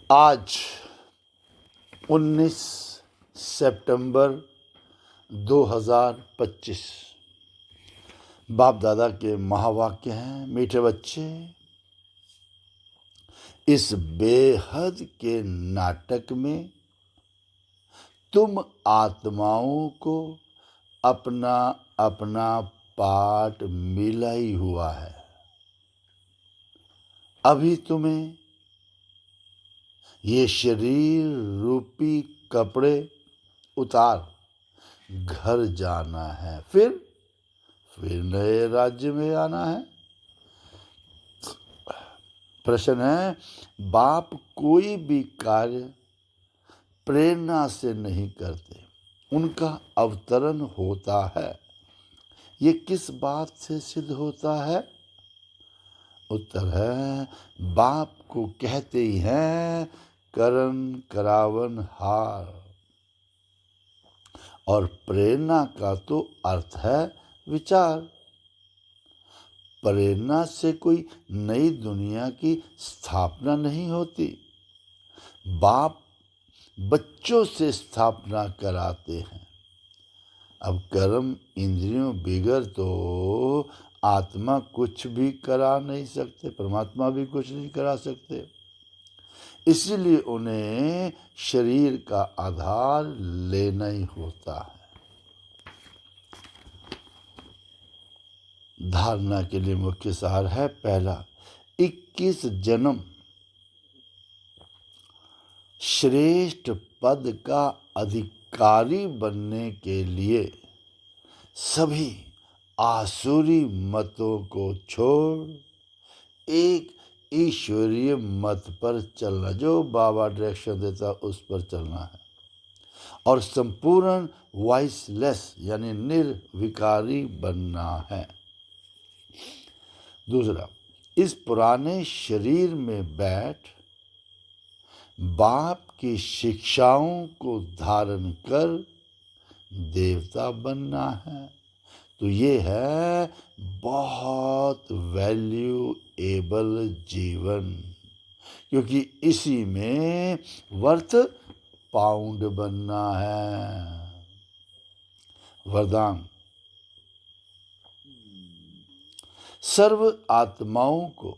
आज 19 सितंबर 2025 बाप दादा के महावाक्य हैं। मीठे बच्चे, इस बेहद के नाटक में तुम आत्माओं को अपना अपना पार्ट मिला ही हुआ है। अभी तुम्हें ये शरीर रूपी कपड़े उतार घर जाना है, फिर नए राज्य में आना है। प्रश्न है, बाप कोई भी कार्य प्रेरणा से नहीं करते, उनका अवतरण होता है। ये किस बात से सिद्ध होता है? उत्तर है, बाप को कहते ही हैं करन करावन हार। और प्रेरणा का तो अर्थ है विचार। प्रेरणा से कोई नई दुनिया की स्थापना नहीं होती। बाप बच्चों से स्थापना कराते हैं। अब कर्म इंद्रियों बिगड़ तो आत्मा कुछ भी करा नहीं सकते, परमात्मा भी कुछ नहीं करा सकते। इसीलिए उन्हें शरीर का आधार लेना ही होता है। धारणा के लिए मुख्य सार है, पहला, 21 जन्म श्रेष्ठ पद का अधिकारी बनने के लिए सभी आसुरी मतों को छोड़ एक ईश्वरीय मत पर चलना, जो बाबा डायरेक्शन देता उस पर चलना है। और संपूर्ण वॉइसलेस यानी निर्विकारी बनना है। दूसरा, इस पुराने शरीर में बैठ बाप की शिक्षाओं को धारण कर देवता बनना है। तो ये है बहुत वैल्यूएबल जीवन, क्योंकि इसी में वर्थ पाउंड बनना है। वरदान, सर्व आत्माओं को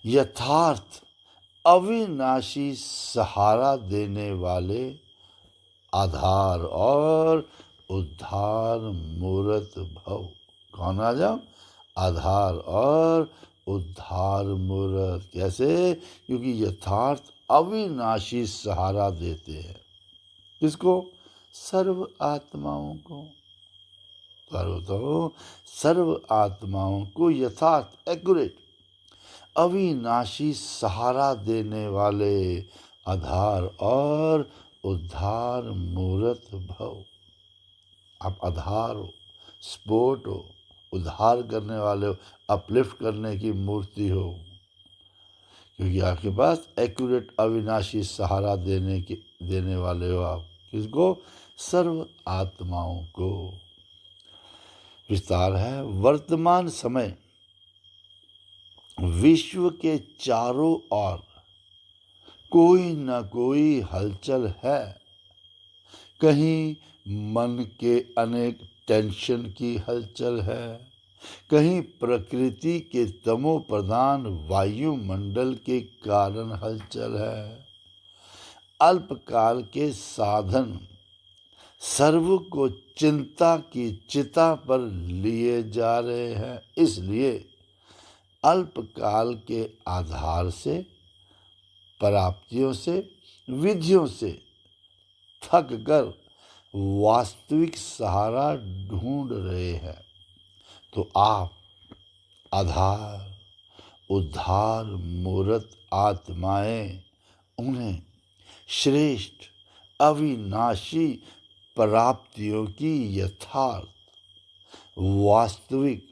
यथार्थ अविनाशी सहारा देने वाले आधार और उद्धार मूर्त भव। कौन आ जाओ? आधार और उद्धार मूर्त। कैसे? क्योंकि यथार्थ अविनाशी सहारा देते हैं। किसको? सर्व आत्माओं को। तो सर्व आत्माओं को यथार्थ एक्यूरेट अविनाशी सहारा देने वाले आधार और उद्धार मूर्त भव। आप आधार हो, सपोर्ट हो, उद्धार करने वाले हो, अपलिफ्ट करने की मूर्ति हो, क्योंकि आपके पास एक्यूरेट अविनाशी सहारा देने वाले हो आप। किसको? सर्व आत्माओं को। विस्तार है, वर्तमान समय विश्व के चारों ओर कोई न कोई हलचल है। कहीं मन के अनेक टेंशन की हलचल है, कहीं प्रकृति के तमो प्रधान वायुमंडल के कारण हलचल है। अल्पकाल के साधन सर्व को चिंता की चिता पर लिए जा रहे हैं। इसलिए अल्पकाल के आधार से, प्राप्तियों से, विधियों से थक कर वास्तविक सहारा ढूंढ रहे हैं। तो आप आधार उद्धार मूर्त आत्माएं उन्हें श्रेष्ठ अविनाशी प्राप्तियों की यथार्थ वास्तविक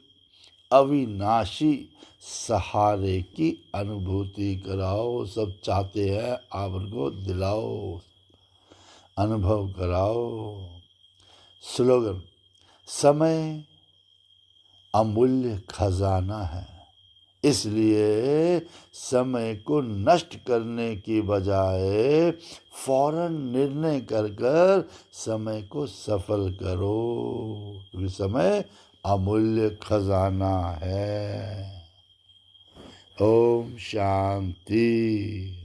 अविनाशी सहारे की अनुभूति कराओ। सब चाहते हैं आप उनको दिलाओ, अनुभव कराओ। स्लोगन, समय अमूल्य खजाना है, इसलिए समय को नष्ट करने की बजाय फौरन निर्णय कर कर समय को सफल करो, क्योंकि समय अमूल्य खजाना है। ओम शांति।